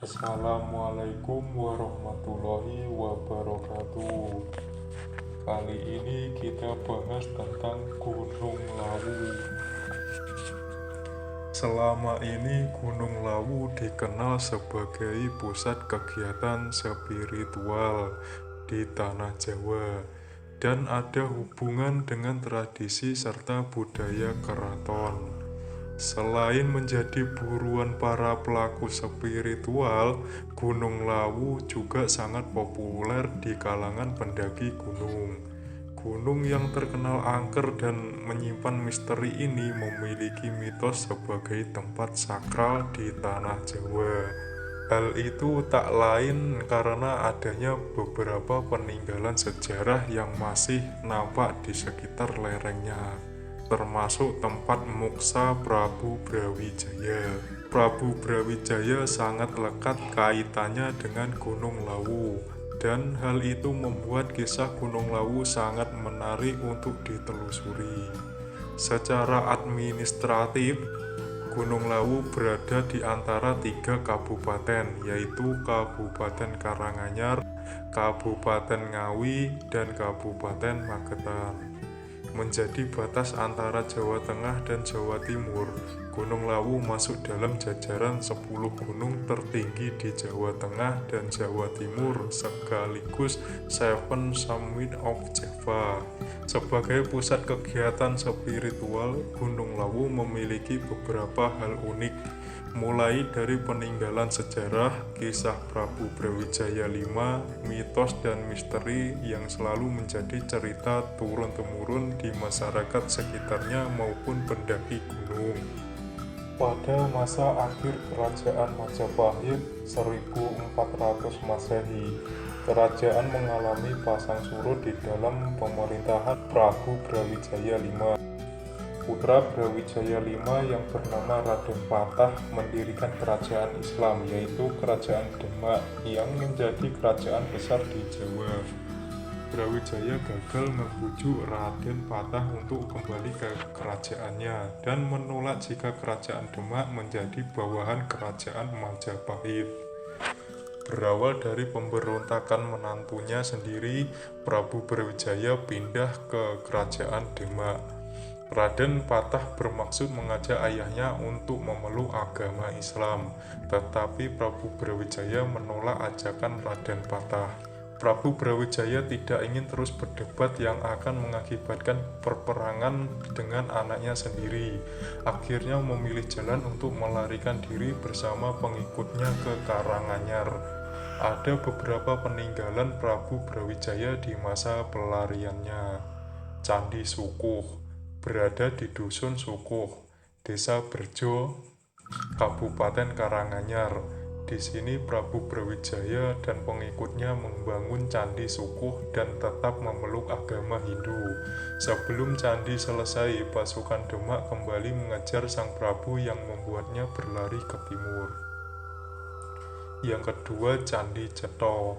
Assalamualaikum warahmatullahi wabarakatuh. Kali ini kita bahas tentang Gunung Lawu. Selama ini Gunung Lawu dikenal sebagai pusat kegiatan spiritual di tanah Jawa dan ada hubungan dengan tradisi serta budaya keraton. Selain menjadi buruan para pelaku spiritual, Gunung Lawu juga sangat populer di kalangan pendaki gunung. Gunung yang terkenal angker dan menyimpan misteri ini memiliki mitos sebagai tempat sakral di tanah Jawa. Hal itu tak lain karena adanya beberapa peninggalan sejarah yang masih nampak di sekitar lerengnya, termasuk tempat muksa Prabu Brawijaya. Prabu Brawijaya sangat lekat kaitannya dengan Gunung Lawu, dan hal itu membuat kisah Gunung Lawu sangat menarik untuk ditelusuri. Secara administratif, Gunung Lawu berada di antara 3 kabupaten, yaitu Kabupaten Karanganyar, Kabupaten Ngawi, dan Kabupaten Magetan. Menjadi batas antara Jawa Tengah dan Jawa Timur, Gunung Lawu masuk dalam jajaran 10 gunung tertinggi di Jawa Tengah dan Jawa Timur sekaligus Seven Summit of Java. Sebagai pusat kegiatan spiritual, Gunung Lawu memiliki beberapa hal unik, mulai dari peninggalan sejarah, kisah Prabu Brawijaya V, mitos dan misteri yang selalu menjadi cerita turun-temurun di masyarakat sekitarnya maupun pendaki gunung. Pada masa akhir Kerajaan Majapahit 1400 Masehi, kerajaan mengalami pasang surut di dalam pemerintahan Prabu Brawijaya V. Putra Brawijaya V yang bernama Raden Patah mendirikan kerajaan Islam, yaitu Kerajaan Demak yang menjadi kerajaan besar di Jawa. Brawijaya gagal membujuk Raden Patah untuk kembali ke kerajaannya dan menolak jika kerajaan Demak menjadi bawahan kerajaan Majapahit. Berawal dari pemberontakan menantunya sendiri, Prabu Brawijaya pindah ke kerajaan Demak. Raden Patah bermaksud mengajak ayahnya untuk memeluk agama Islam, tetapi Prabu Brawijaya menolak ajakan Raden Patah. Prabu Brawijaya tidak ingin terus berdebat yang akan mengakibatkan perperangan dengan anaknya sendiri. Akhirnya memilih jalan untuk melarikan diri bersama pengikutnya ke Karanganyar. Ada beberapa peninggalan Prabu Brawijaya di masa pelariannya. Candi Sukuh berada di Dusun Sukuh, Desa Berjo, Kabupaten Karanganyar. Di sini Prabu Brawijaya dan pengikutnya membangun Candi Sukuh dan tetap memeluk agama Hindu. Sebelum candi selesai, pasukan Demak kembali mengejar sang Prabu yang membuatnya berlari ke timur. Yang kedua, Candi Cetho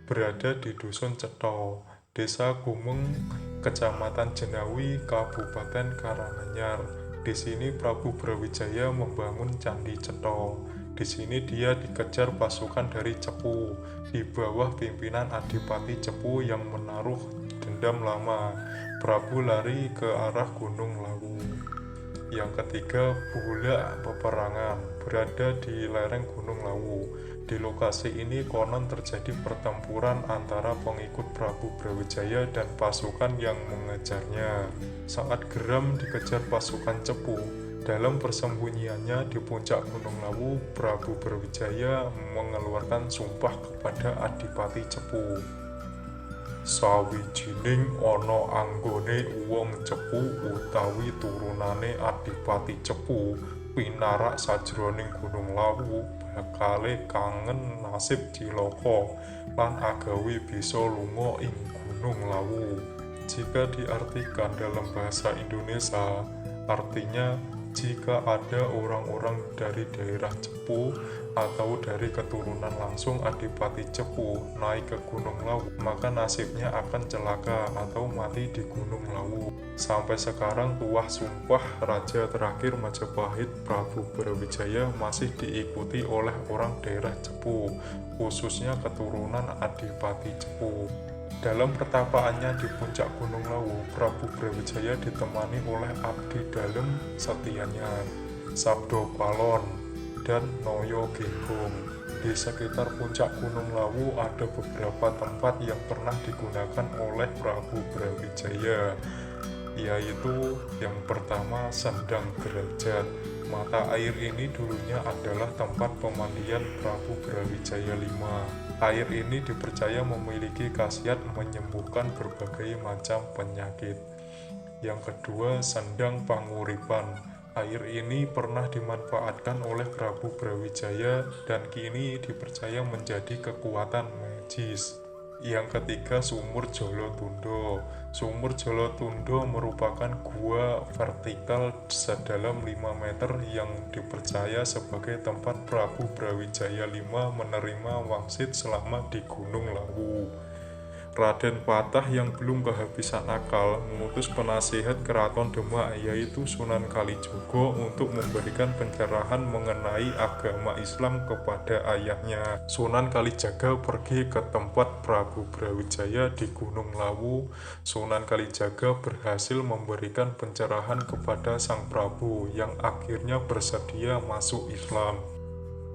berada di Dusun Cetho, Desa Gumeng, Kecamatan Jenawi, Kabupaten Karanganyar. Di sini Prabu Brawijaya membangun Candi Cetho. Di sini dia dikejar pasukan dari Cepu di bawah pimpinan Adipati Cepu yang menaruh dendam lama. Prabu lari ke arah Gunung Lawu. Yang ketiga, Bulak Peperangan berada di lereng Gunung Lawu. Di lokasi ini konon terjadi pertempuran antara pengikut Prabu Brawijaya dan pasukan yang mengejarnya. Saat geram dikejar pasukan Cepu, dalam persembunyiannya di puncak Gunung Lawu, Prabu Brawijaya mengeluarkan sumpah kepada Adipati Cepu. Sawijining ana anggone wong Cepu utawi turunane Adipati Cepu pinarak sajroning Gunung Lawu bakale kangen nasib cilaka lan agawe bisa lunga ing Gunung Lawu. Jika diartikan dalam bahasa Indonesia, artinya Jika ada orang-orang dari daerah Cepu atau dari keturunan langsung Adipati Cepu naik ke Gunung Lawu, maka nasibnya akan celaka atau mati di Gunung Lawu. Sampai sekarang tuah sumpah raja terakhir Majapahit Prabu Brawijaya masih diikuti oleh orang daerah Cepu, khususnya keturunan Adipati Cepu. Dalam pertapaannya di puncak Gunung Lawu, Prabu Brawijaya ditemani oleh abdi dalem setianya, Sabdo Palon dan Noyo Genggong. Di sekitar puncak Gunung Lawu ada beberapa tempat yang pernah digunakan oleh Prabu Brawijaya, yaitu yang pertama Sendang Derajat. Mata air ini dulunya adalah tempat pemandian Prabu Brawijaya V. Air ini dipercaya memiliki khasiat menyembuhkan berbagai macam penyakit. Yang kedua, Sendang Panguripan. Air ini pernah dimanfaatkan oleh Prabu Brawijaya dan kini dipercaya menjadi kekuatan magis. Yang ketiga, Sumur Jolotundo. Sumur Jolotundo merupakan gua vertikal sedalam 5 meter yang dipercaya sebagai tempat Prabu Brawijaya V menerima wangsit selama di Gunung Lawu. Raden Patah yang belum kehabisan akal mengutus penasihat keraton Demak yaitu Sunan Kalijogo untuk memberikan pencerahan mengenai agama Islam kepada ayahnya. Sunan Kalijaga pergi ke tempat Prabu Brawijaya di Gunung Lawu. Sunan Kalijaga berhasil memberikan pencerahan kepada sang Prabu yang akhirnya bersedia masuk Islam.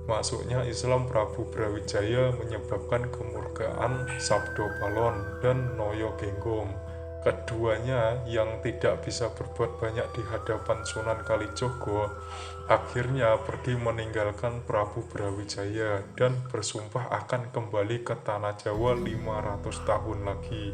Masuknya Islam Prabu Brawijaya menyebabkan kemurkaan Sabdo Palon dan Noyo Genggong. Keduanya yang tidak bisa berbuat banyak di hadapan Sunan Kalijogo akhirnya pergi meninggalkan Prabu Brawijaya dan bersumpah akan kembali ke tanah Jawa 500 tahun lagi.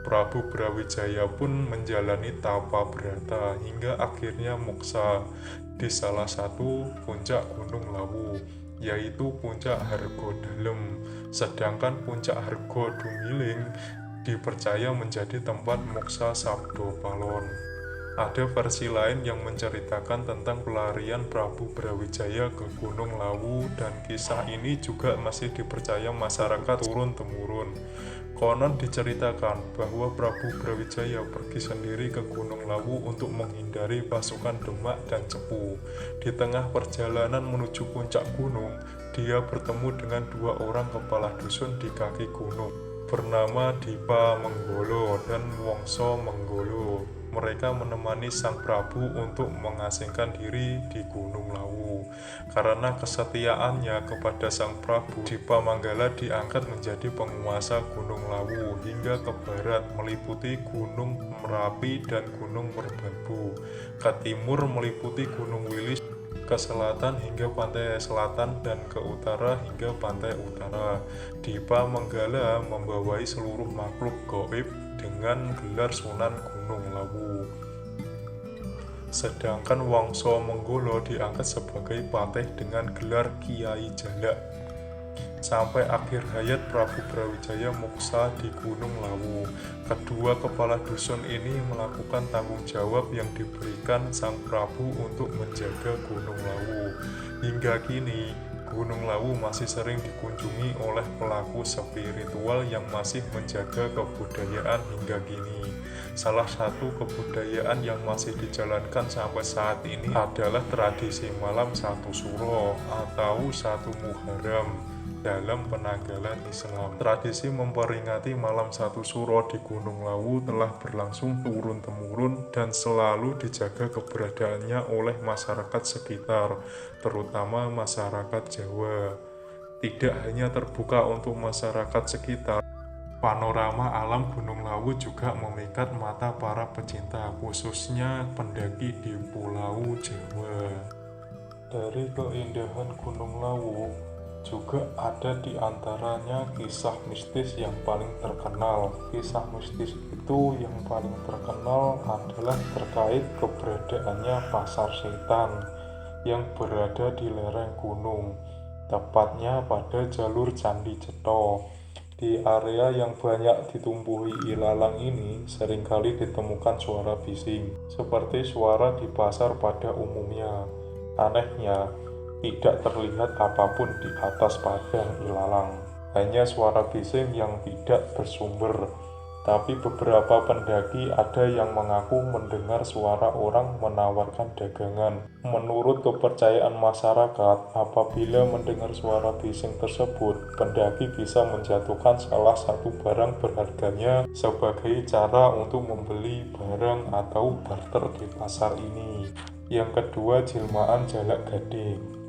Prabu Brawijaya pun menjalani tapa brata hingga akhirnya moksa di salah satu puncak Gunung Lawu, yaitu puncak Hargodalem. Sedangkan puncak Hargodumiling dipercaya menjadi tempat moksa Sabdo Palon. Ada versi lain yang menceritakan tentang pelarian Prabu Brawijaya ke Gunung Lawu dan kisah ini juga masih dipercaya masyarakat turun-temurun. Konon diceritakan bahwa Prabu Brawijaya pergi sendiri ke Gunung Lawu untuk menghindari pasukan Demak dan Cepu. Di tengah perjalanan menuju puncak gunung, dia bertemu dengan 2 orang kepala dusun di kaki gunung, bernama Dipa Menggolo dan Wongso Menggolo. Mereka menemani sang Prabu untuk mengasingkan diri di Gunung Lawu. Karena kesetiaannya kepada sang Prabu, Dipa Manggala diangkat menjadi penguasa Gunung Lawu hingga ke barat meliputi Gunung Merapi dan Gunung Merbabu, ke timur meliputi Gunung Wilis, ke selatan hingga pantai selatan dan ke utara hingga pantai utara. Dipa Manggala membawai seluruh makhluk gaib dengan gelar Sunan Gunung Lawu. Sedangkan Wongso Menggolo diangkat sebagai patih dengan gelar Kiai Jalak. Sampai akhir hayat Prabu Brawijaya moksa di Gunung Lawu. Kedua kepala dusun ini melakukan tanggung jawab yang diberikan sang Prabu untuk menjaga Gunung Lawu. Hingga kini, Gunung Lawu masih sering dikunjungi oleh pelaku spiritual yang masih menjaga kebudayaan hingga kini. Salah satu kebudayaan yang masih dijalankan sampai saat ini adalah tradisi malam 1 Suro atau 1 Muharram dalam penanggalan Islam. Tradisi memperingati malam 1 Suro di Gunung Lawu telah berlangsung turun-temurun dan selalu dijaga keberadaannya oleh masyarakat sekitar, terutama masyarakat Jawa. Tidak hanya terbuka untuk masyarakat sekitar, panorama alam Gunung Lawu juga memikat mata para pecinta, khususnya pendaki di Pulau Jawa. Dari keindahan Gunung Lawu, juga ada di antaranya kisah mistis yang paling terkenal. Kisah mistis itu yang paling terkenal adalah terkait keberadaannya pasar setan yang berada di lereng gunung, tepatnya pada jalur Candi Cetha. Di area yang banyak ditumbuhi ilalang ini seringkali ditemukan suara bising, seperti suara di pasar pada umumnya. Anehnya, tidak terlihat apapun di atas padang ilalang. Hanya suara bising yang tidak bersumber. Tapi beberapa pendaki ada yang mengaku mendengar suara orang menawarkan dagangan. Menurut kepercayaan masyarakat, apabila mendengar suara bising tersebut, pendaki bisa menjatuhkan salah satu barang berharganya sebagai cara untuk membeli barang atau barter di pasar ini. Yang kedua, jelmaan jalak gading.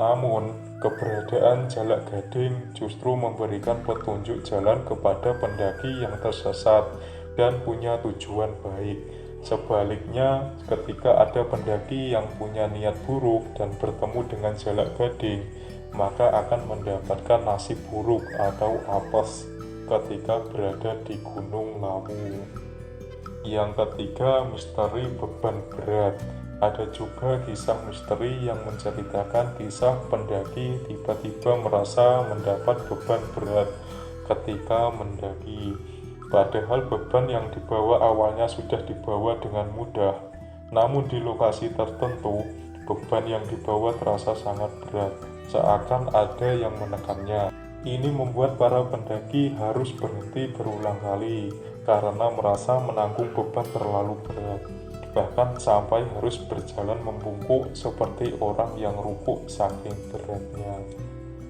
Namun, keberadaan jalak gading justru memberikan petunjuk jalan kepada pendaki yang tersesat dan punya tujuan baik. Sebaliknya, ketika ada pendaki yang punya niat buruk dan bertemu dengan jalak gading, maka akan mendapatkan nasib buruk atau apes ketika berada di Gunung Lawu. Yang ketiga, misteri beban berat. Ada juga kisah misteri yang menceritakan kisah pendaki tiba-tiba merasa mendapat beban berat ketika mendaki. Padahal beban yang dibawa awalnya sudah dibawa dengan mudah. Namun di lokasi tertentu, beban yang dibawa terasa sangat berat, seakan ada yang menekannya. Ini membuat para pendaki harus berhenti berulang kali karena merasa menanggung beban terlalu berat. Bahkan sampai harus berjalan membungkuk seperti orang yang rukuk saking beratnya.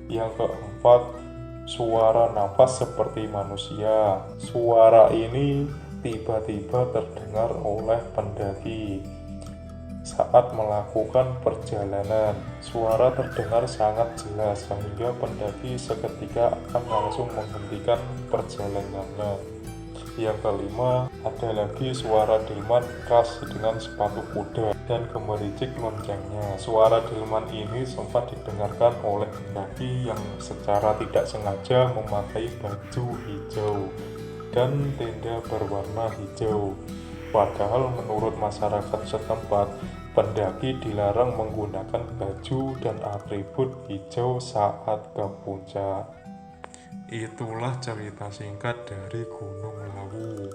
Yang keempat, suara nafas seperti manusia. Suara ini tiba-tiba terdengar oleh pendaki saat melakukan perjalanan. Suara terdengar sangat jelas sehingga pendaki seketika akan langsung menghentikan perjalanannya. Yang kelima, ada lagi suara delman khas dengan sepatu kuda dan gemericik loncengnya. Suara delman ini sempat didengarkan oleh pendaki yang secara tidak sengaja memakai baju hijau dan tenda berwarna hijau. Padahal menurut masyarakat setempat, pendaki dilarang menggunakan baju dan atribut hijau saat ke puncak. Itulah cerita singkat dari Gunung Lawu.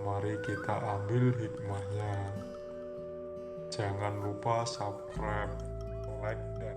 Mari kita ambil hikmahnya. Jangan lupa subscribe, like, dan